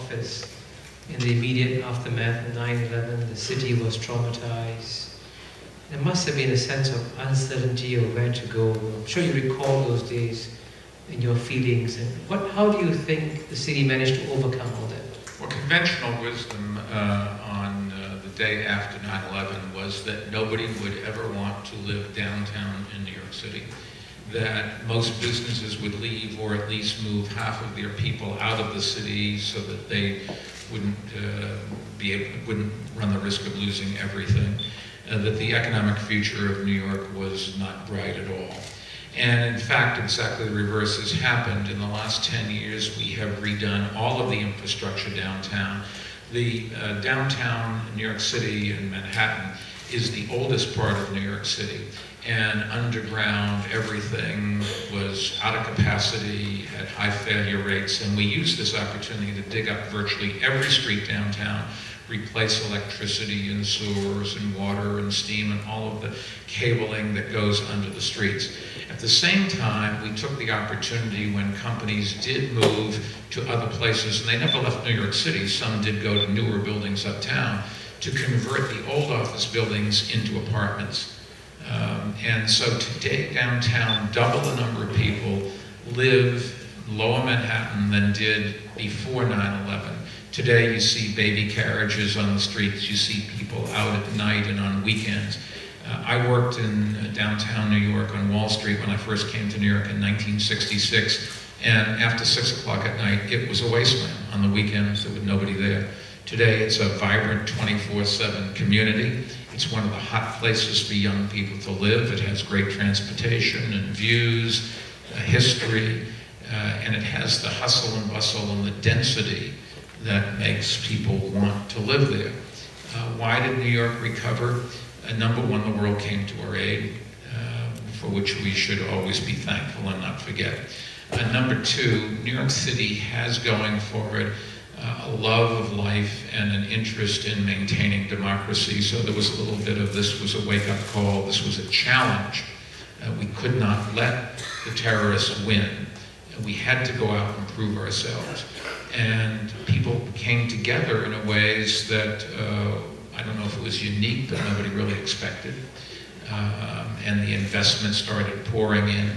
office in the immediate aftermath of 9/11. The city was traumatized. There must have been a sense of uncertainty of where to go. I'm sure you recall those days and your feelings. And how do you think the city managed to overcome all that? Well, conventional wisdom on the day after 9/11 was that nobody would ever want to live downtown in New York City, that most businesses would leave or at least move half of their people out of the city so that they wouldn't run the risk of losing everything, that the economic future of New York was not bright at all. And in fact, exactly the reverse has happened. In the last 10 years, we have redone all of the infrastructure downtown. The downtown New York City and Manhattan is the oldest part of New York City. And underground, everything was out of capacity, had high failure rates, and we used this opportunity to dig up virtually every street downtown, replace electricity and sewers and water and steam and all of the cabling that goes under the streets. At the same time, we took the opportunity when companies did move to other places, and they never left New York City, some did go to newer buildings uptown, to convert the old office buildings into apartments. And so today, downtown, double the number of people live in lower Manhattan than did before 9/11. Today, you see baby carriages on the streets, you see people out at night and on weekends. I worked in downtown New York on Wall Street when I first came to New York in 1966, and after 6 o'clock at night, it was a wasteland. On the weekends, there was nobody there. Today, it's a vibrant 24/7 community. It's one of the hot places for young people to live. It has great transportation and views, history, and it has the hustle and bustle and the density that makes people want to live there. Why did New York recover? Number one, the world came to our aid, for which we should always be thankful and not forget. Number two, New York City has going for it a love of life and an interest in maintaining democracy. So there was a little bit of this was a wake-up call, this was a challenge. We could not let the terrorists win. We had to go out and prove ourselves. And people came together in a ways that I don't know if it was unique, but nobody really expected. And the investment started pouring in.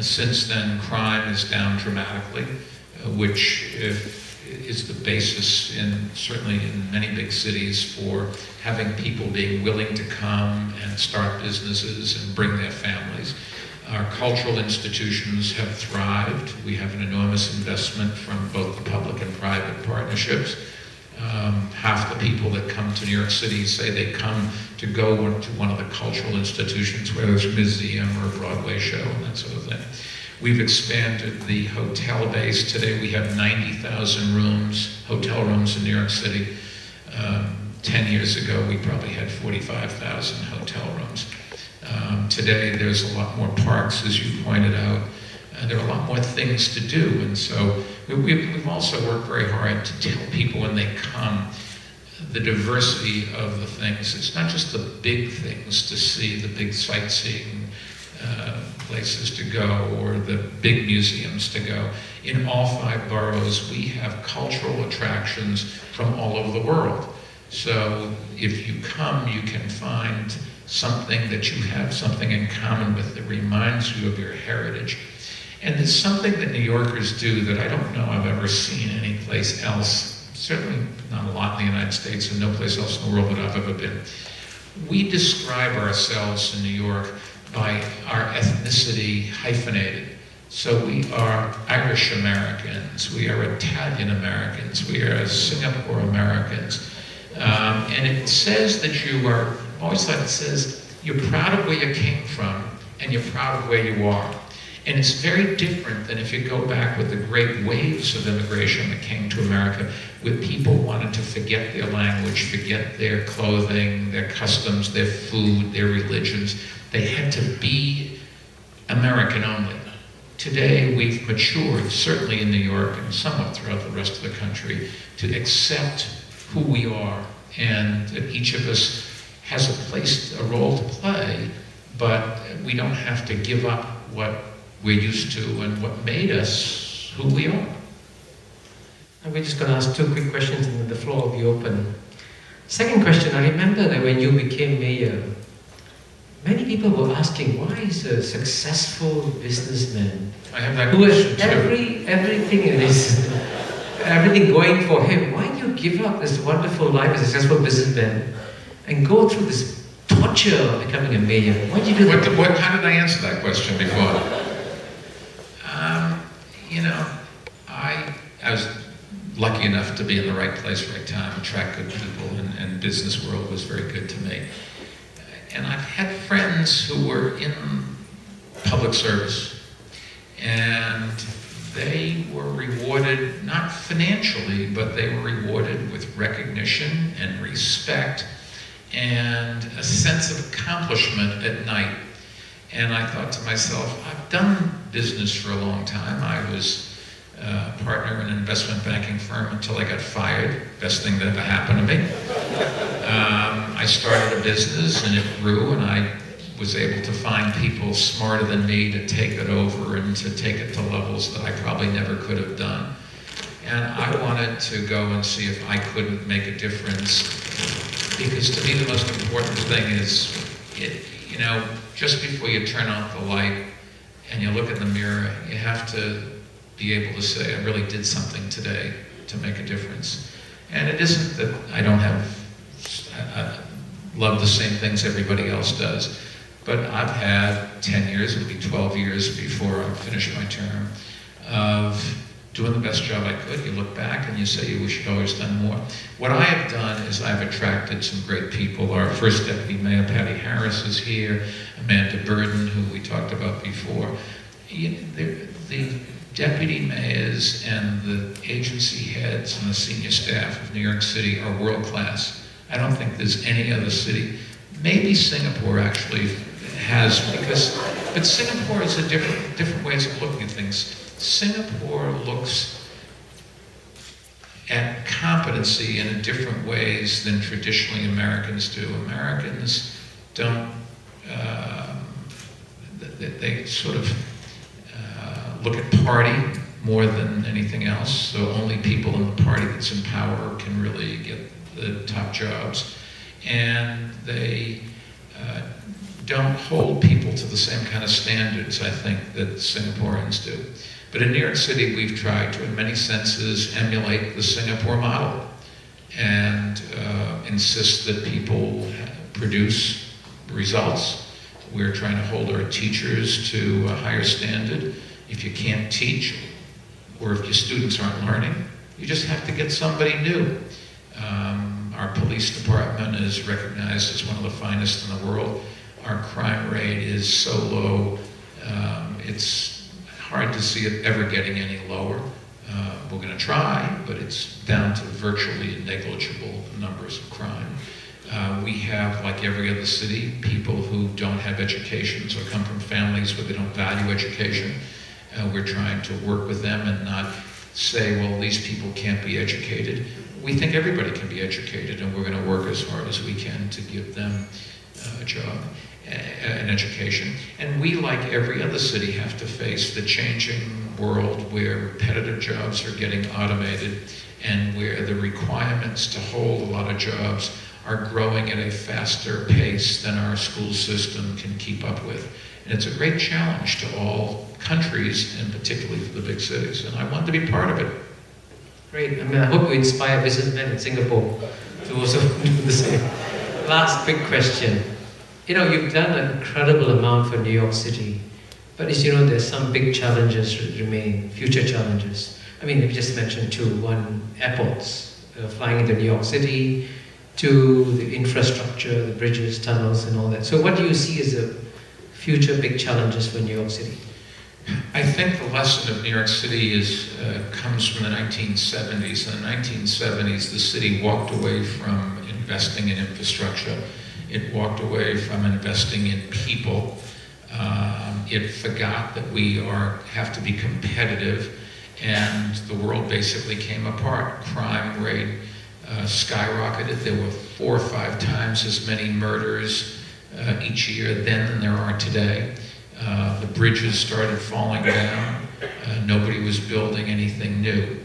Since then, crime is down dramatically, which is the basis, certainly in many big cities, for having people being willing to come and start businesses and bring their families. Our cultural institutions have thrived. We have an enormous investment from both the public and private partnerships. Half the people that come to New York City say they come to go to one of the cultural institutions, whether it's a museum or a Broadway show and that sort of thing. We've expanded the hotel base. Today we have 90,000 rooms, hotel rooms in New York City. 10 years ago, we probably had 45,000 hotel rooms. Today, there's a lot more parks, as you pointed out. There are a lot more things to do, and so we've also worked very hard to tell people when they come the diversity of the things. It's not just the big things to see, the big sightseeing places to go or the big museums to go. In all 5 boroughs, we have cultural attractions from all over the world. So if you come, you can find something that you have something in common with that reminds you of your heritage. And there's something that New Yorkers do that I don't know I've ever seen anyplace else, certainly not a lot in the United States and no place else in the world that I've ever been. We describe ourselves in New York by our ethnicity hyphenated. So we are Irish Americans, we are Italian Americans, we are Singapore Americans. And it says that you are, I've always thought it says, you're proud of where you came from and you're proud of where you are. And it's very different than if you go back with the great waves of immigration that came to America, where people wanted to forget their language, forget their clothing, their customs, their food, their religions. They had to be American only. Today, we've matured, certainly in New York and somewhat throughout the rest of the country, to accept who we are, and that each of us has a role to play, but we don't have to give up what we're used to and what made us who we are. And we're just going to ask two quick questions and then the floor will be open. Second question, I remember that when you became mayor, many people were asking, why is a successful businessman I have that who has question everything in his, everything going for him, why do you give up this wonderful life as a successful businessman and go through this torture of becoming a mayor? Why did you do that? How did I answer that question before? You know, I was lucky enough to be in the right place, right time, attract good people, and business world was very good to me. And I've had friends who were in public service, and they were rewarded, not financially, but they were rewarded with recognition and respect and a sense of accomplishment at night. And I thought to myself, I've done business for a long time. I was a partner in an investment banking firm until I got fired. Best thing that ever happened to me. I started a business and it grew, and I was able to find people smarter than me to take it over and to take it to levels that I probably never could have done. And I wanted to go and see if I couldn't make a difference, because to me the most important thing is, you know, just before you turn off the light and you look in the mirror, you have to be able to say, I really did something today to make a difference. And it isn't that I don't I love the same things everybody else does, but I've had 10 years, it'll be 12 years before I finish my term, of doing the best job I could. You look back and you say you wish you'd always done more. What I have done is I've attracted some great people. Our first deputy mayor, Patty Harris, is here. Amanda Burden, who we talked about before. The deputy mayors and the agency heads and the senior staff of New York City are world class. I don't think there's any other city. Maybe Singapore actually has, but Singapore is a different ways of looking at things. Singapore looks at competency in different ways than traditionally Americans do. Americans don't, they sort of look at party more than anything else, so only people in the party that's in power can really get the top jobs. And they don't hold people to the same kind of standards, I think, that Singaporeans do. But in New York City, we've tried to, in many senses, emulate the Singapore model and insist that people produce results. We're trying to hold our teachers to a higher standard. If you can't teach, or if your students aren't learning, you just have to get somebody new. Our police department is recognized as one of the finest in the world. Our crime rate is so low, it's hard to see it ever getting any lower. We're going to try, but it's down to virtually negligible numbers of crime. We have, like every other city, people who don't have educations or come from families where they don't value education. We're trying to work with them and not say, well, these people can't be educated. We think everybody can be educated, and we're going to work as hard as we can to give them a job, an education. And we, like every other city, have to face the changing world where repetitive jobs are getting automated and where the requirements to hold a lot of jobs are growing at a faster pace than our school system can keep up with. And it's a great challenge to all countries, and particularly for the big cities. And I want to be part of it. Great. I mean, I hope you inspire businessmen in Singapore to also do the same. Last quick question. You know, you've done an incredible amount for New York City, but as you know, there's some big challenges remain, future challenges. I mean, you just mentioned two. One, airports, flying into New York City, two, the infrastructure, the bridges, tunnels, and all that. So what do you see as the future big challenges for New York City? I think the lesson of New York City comes from the 1970s. In the 1970s, the city walked away from investing in infrastructure. It walked away from investing in people. It forgot that we have to be competitive, and the world basically came apart. Crime rate skyrocketed. There were 4 or 5 times as many murders each year then than there are today. The bridges started falling down. Nobody was building anything new.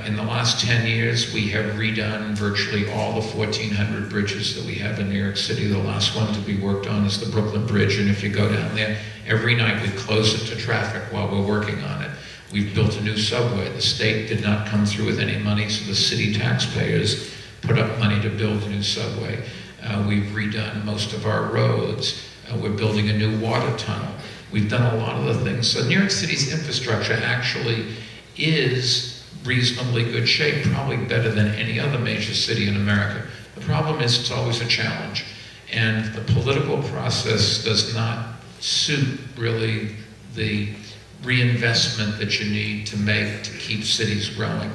In the last 10 years, we have redone virtually all the 1,400 bridges that we have in New York City. The last one to be worked on is the Brooklyn Bridge, and if you go down there, every night we close it to traffic while we're working on it. We've built a new subway. The state did not come through with any money, so the city taxpayers put up money to build a new subway. We've redone most of our roads. We're building a new water tunnel. We've done a lot of the things. So New York City's infrastructure actually is reasonably good shape, probably better than any other major city in America. The problem is it's always a challenge, and the political process does not suit really the reinvestment that you need to make to keep cities growing.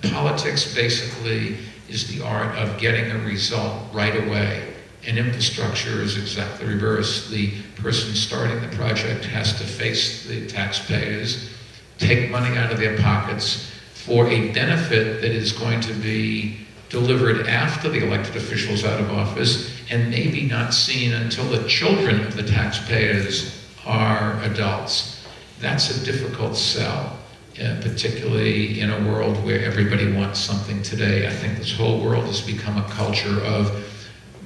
Politics basically is the art of getting a result right away, and infrastructure is exactly the reverse. The person starting the project has to face the taxpayers, take money out of their pockets for a benefit that is going to be delivered after the elected officials out of office and maybe not seen until the children of the taxpayers are adults. That's a difficult sell, particularly in a world where everybody wants something today. I think this whole world has become a culture of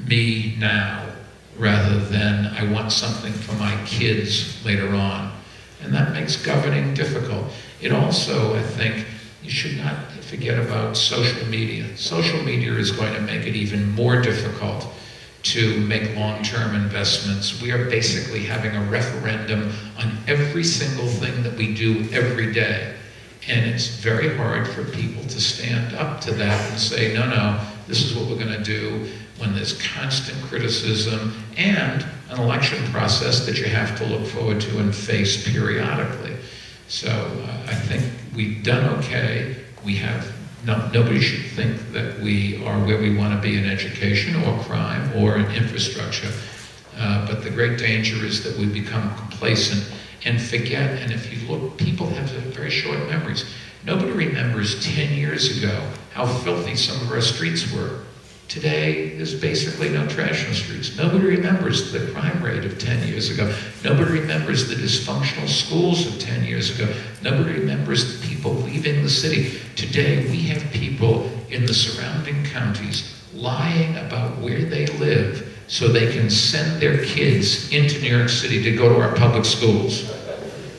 me now rather than I want something for my kids later on. And that makes governing difficult. It also, I think, you should not forget about social media. Social media is going to make it even more difficult to make long-term investments. We are basically having a referendum on every single thing that we do every day. And it's very hard for people to stand up to that and say, no, no, this is what we're going to do, when there's constant criticism and an election process that you have to look forward to and face periodically. So I think we've done okay. We have, nobody should think that we are where we want to be in education or crime or in infrastructure. But the great danger is that we become complacent and forget. And if you look, people have very short memories. Nobody remembers 10 years ago how filthy some of our streets were. Today, there's basically no trash on the streets. Nobody remembers the crime rate of 10 years ago. Nobody remembers the dysfunctional schools of 10 years ago. Nobody remembers the people leaving the city. Today, we have people in the surrounding counties lying about where they live so they can send their kids into New York City to go to our public schools.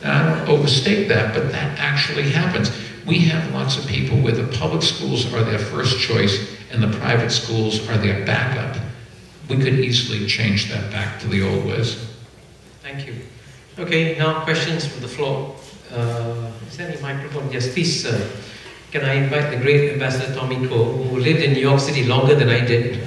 Now, I don't overstate that, but that actually happens. We have lots of people where the public schools are their first choice and the private schools are their backup. We could easily change that back to the old ways. Thank you. Okay, now questions from the floor. Is there any microphone? Yes, please, sir. Can I invite the great Ambassador Tommy Koh, who lived in New York City longer than I did?